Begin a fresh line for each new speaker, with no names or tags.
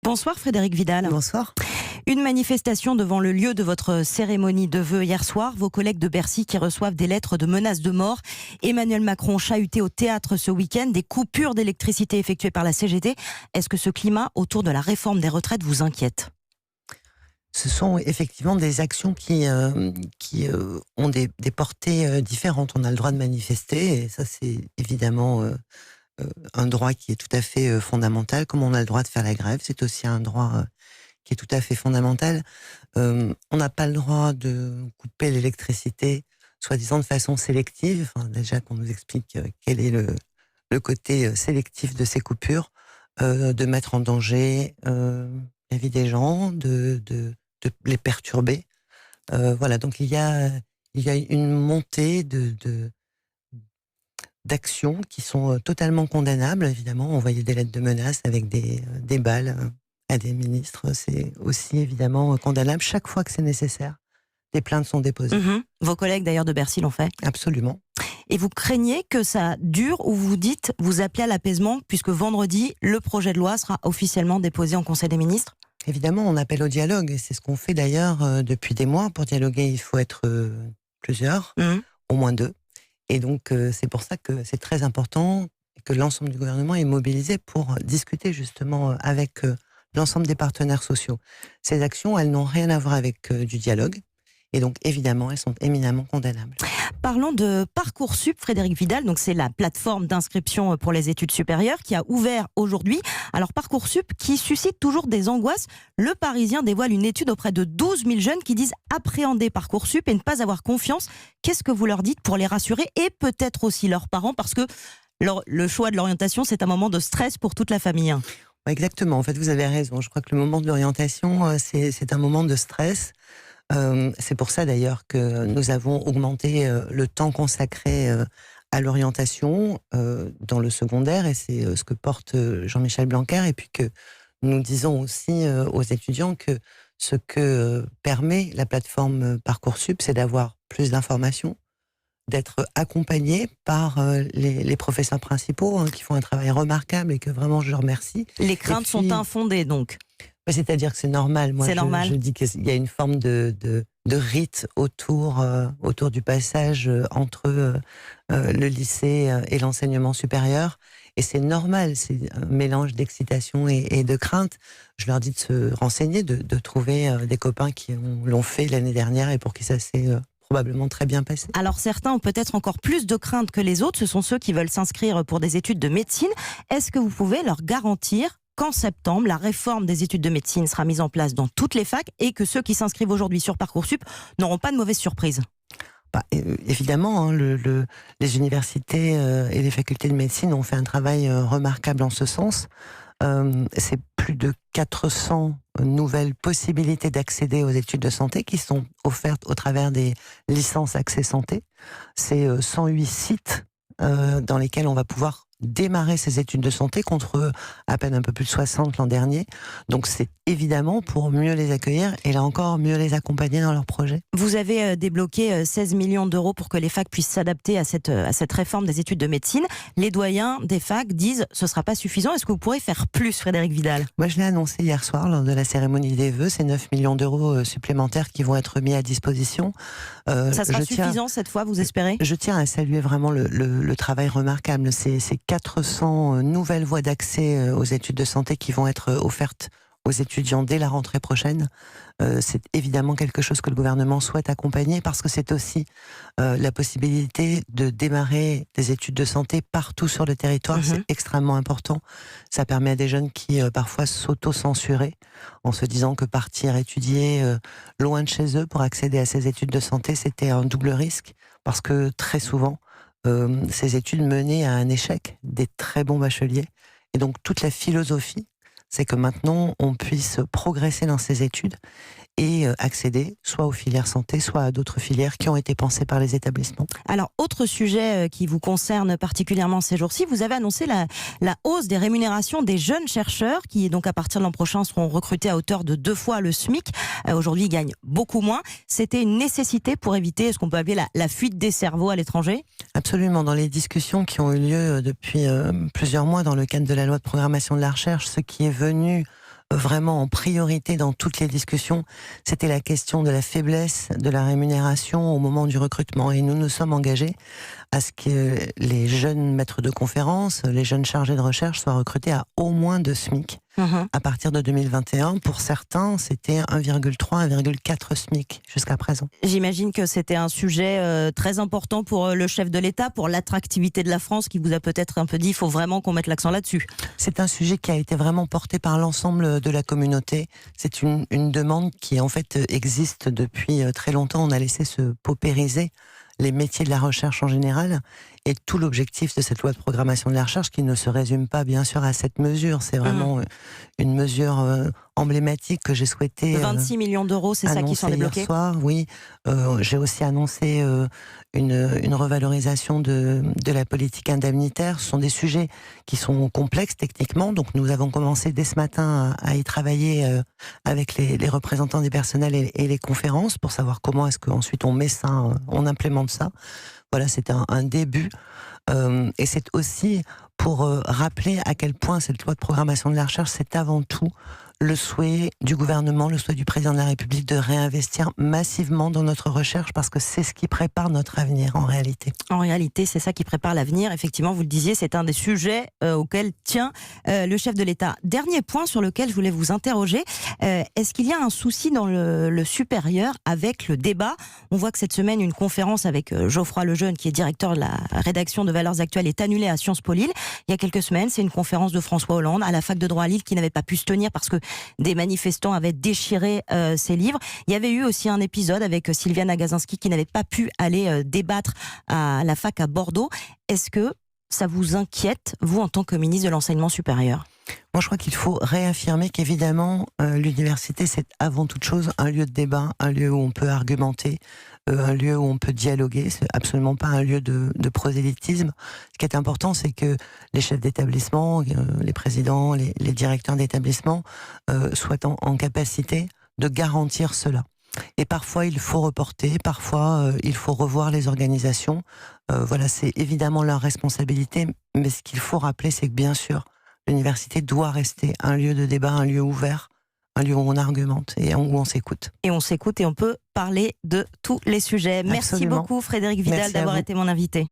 Bonsoir Frédérique Vidal.
Bonsoir.
Une manifestation devant le lieu de votre cérémonie de vœux hier soir. Vos collègues de Bercy qui reçoivent des lettres de menaces de mort. Emmanuel Macron chahuté au théâtre ce week-end. Des coupures d'électricité effectuées par la CGT. Est-ce que ce climat autour de la réforme des retraites vous inquiète ?
Ce sont effectivement des actions qui ont des portées différentes. On a le droit de manifester, et ça c'est évidemment un droit qui est tout à fait fondamental, comme on a le droit de faire la grève. C'est aussi un droit qui est tout à fait fondamental. On n'a pas le droit de couper l'électricité, soi-disant de façon sélective. Enfin, déjà qu'on nous explique quel est le côté sélectif de ces coupures, de mettre en danger la vie des gens, de les perturber. Voilà, donc il y a une montée d'actions qui sont totalement condamnables. Évidemment, envoyer des lettres de menaces avec des balles à des ministres, c'est aussi évidemment condamnable chaque fois que c'est nécessaire. Des plaintes sont déposées.
Vos collègues d'ailleurs de Bercy l'ont fait.
Absolument.
Et vous craignez que ça dure, ou vous appelez à l'apaisement, puisque vendredi, le projet de loi sera officiellement déposé en Conseil des ministres ?
Évidemment, on appelle au dialogue, et c'est ce qu'on fait d'ailleurs depuis des mois. Pour dialoguer, il faut être plusieurs, au moins 2. Et donc, c'est pour ça que c'est très important que l'ensemble du gouvernement est mobilisé pour discuter justement avec l'ensemble des partenaires sociaux. Ces actions, elles n'ont rien à voir avec du dialogue. Et donc, évidemment, elles sont éminemment condamnables.
Parlons de Parcoursup, Frédérique Vidal. Donc, c'est la plateforme d'inscription pour les études supérieures qui a ouvert aujourd'hui. Alors, Parcoursup qui suscite toujours des angoisses. Le Parisien dévoile une étude auprès de 12 000 jeunes qui disent appréhender Parcoursup et ne pas avoir confiance. Qu'est-ce que vous leur dites pour les rassurer, et peut-être aussi leurs parents, parce que le choix de l'orientation, c'est un moment de stress pour toute la famille.
Exactement. En fait, vous avez raison. Je crois que le moment de l'orientation, c'est un moment de stress. C'est pour ça d'ailleurs que nous avons augmenté le temps consacré à l'orientation dans le secondaire, et c'est ce que porte Jean-Michel Blanquer, et puis que nous disons aussi aux étudiants que ce que permet la plateforme Parcoursup, c'est d'avoir plus d'informations, d'être accompagné par les professeurs principaux qui font un travail remarquable et que vraiment je remercie.
Les craintes sont infondées donc.
C'est-à-dire que c'est normal. Moi, je dis qu'il y a une forme de rite autour du passage entre le lycée et l'enseignement supérieur. Et c'est normal, c'est un mélange d'excitation et de crainte. Je leur dis de se renseigner, de trouver des copains qui l'ont fait l'année dernière et pour qui ça s'est probablement très bien passé.
Alors certains ont peut-être encore plus de crainte que les autres. Ce sont ceux qui veulent s'inscrire pour des études de médecine. Est-ce que vous pouvez leur garantir qu'en septembre, la réforme des études de médecine sera mise en place dans toutes les facs et que ceux qui s'inscrivent aujourd'hui sur Parcoursup n'auront pas de mauvaises surprises ?
Évidemment, les universités et les facultés de médecine ont fait un travail remarquable en ce sens. C'est plus de 400 nouvelles possibilités d'accéder aux études de santé qui sont offertes au travers des licences accès santé. C'est 108 sites dans lesquels on va pouvoir démarrer ces études de santé contre à peine un peu plus de 60 l'an dernier. Donc c'est évidemment pour mieux les accueillir et là encore mieux les accompagner dans leurs projets.
Vous avez débloqué 16 millions d'euros pour que les facs puissent s'adapter à cette réforme des études de médecine. Les doyens des facs disent ce ne sera pas suffisant. Est-ce que vous pourrez faire plus, Frédérique Vidal ?
Moi je l'ai annoncé hier soir lors de la cérémonie des vœux, c'est 9 millions d'euros supplémentaires qui vont être mis à disposition.
Ça sera suffisant cette fois, vous espérez ?
Je tiens à saluer vraiment le travail remarquable. C'est 400 nouvelles voies d'accès aux études de santé qui vont être offertes aux étudiants dès la rentrée prochaine. C'est évidemment quelque chose que le gouvernement souhaite accompagner parce que c'est aussi la possibilité de démarrer des études de santé partout sur le territoire. C'est extrêmement important. Ça permet à des jeunes qui parfois s'auto-censuraient en se disant que partir étudier loin de chez eux pour accéder à ces études de santé, c'était un double risque parce que très souvent, ces études menaient à un échec des très bons bacheliers. Et donc toute la philosophie, c'est que maintenant on puisse progresser dans ces études et accéder soit aux filières santé, soit à d'autres filières qui ont été pensées par les établissements. Alors,
autre sujet qui vous concerne particulièrement ces jours-ci, vous avez annoncé la hausse des rémunérations des jeunes chercheurs qui, donc à partir de l'an prochain, seront recrutés à hauteur de 2 fois le SMIC. Aujourd'hui, ils gagnent beaucoup moins. C'était une nécessité pour éviter ce qu'on peut appeler la fuite des cerveaux à l'étranger ?
Absolument. Dans les discussions qui ont eu lieu depuis plusieurs mois dans le cadre de la loi de programmation de la recherche, ce qui est venu vraiment en priorité dans toutes les discussions, c'était la question de la faiblesse de la rémunération au moment du recrutement. Et nous nous sommes engagés à ce que les jeunes maîtres de conférences, les jeunes chargés de recherche soient recrutés à au moins 2 SMIC. À partir de 2021, pour certains, c'était 1,3, 1,4 SMIC jusqu'à présent.
J'imagine que c'était un sujet très important pour le chef de l'État, pour l'attractivité de la France, qui vous a peut-être un peu dit il faut vraiment qu'on mette l'accent là-dessus.
C'est un sujet qui a été vraiment porté par l'ensemble de la communauté. C'est une demande qui en fait existe depuis très longtemps. On a laissé se paupériser les métiers de la recherche en général, et tout l'objectif de cette loi de programmation de la recherche, qui ne se résume pas bien sûr à cette mesure, c'est vraiment une mesure emblématique que j'ai souhaité
26 millions d'euros, c'est ça qui sont débloqués
hier soir, oui. J'ai aussi annoncé une revalorisation de la politique indemnitaire. Ce sont des sujets qui sont complexes techniquement, donc nous avons commencé dès ce matin à y travailler avec les représentants des personnels et les conférences pour savoir comment est-ce qu'ensuite on met ça, on implémente ça. Voilà, c'est un début. Et c'est aussi pour rappeler à quel point cette loi de programmation de la recherche, c'est avant tout le souhait du gouvernement, le souhait du président de la République de réinvestir massivement dans notre recherche, parce que c'est ce qui prépare notre avenir en réalité.
En réalité, c'est ça qui prépare l'avenir. Effectivement, vous le disiez, c'est un des sujets auxquels tient le chef de l'État. Dernier point sur lequel je voulais vous interroger, est-ce qu'il y a un souci dans le supérieur avec le débat ? On voit que cette semaine, une conférence avec Geoffroy Lejeune, qui est directeur de la rédaction de Valeurs Actuelles, est annulée à Sciences Po Lille. Il y a quelques semaines, c'est une conférence de François Hollande à la fac de droit à Lille qui n'avait pas pu se tenir parce que des manifestants avaient déchiré ses livres. Il y avait eu aussi un épisode avec Sylviane Agacinski qui n'avait pas pu aller débattre à la fac à Bordeaux. Est-ce que ça vous inquiète, vous, en tant que ministre de l'Enseignement supérieur ?
Moi, je crois qu'il faut réaffirmer qu'évidemment, l'université, c'est avant toute chose un lieu de débat, un lieu où on peut argumenter, un lieu où on peut dialoguer. C'est absolument pas un lieu de prosélytisme. Ce qui est important, c'est que les chefs d'établissement, les présidents, les directeurs d'établissement soient en capacité de garantir cela. Et parfois, il faut reporter, parfois, il faut revoir les organisations. Voilà, c'est évidemment leur responsabilité, mais ce qu'il faut rappeler, c'est que bien sûr, l'université doit rester un lieu de débat, un lieu ouvert, un lieu où on argumente et où on s'écoute.
Et on s'écoute et on peut parler de tous les sujets. Merci
Absolument.
beaucoup Frédérique Vidal d'avoir été mon invité.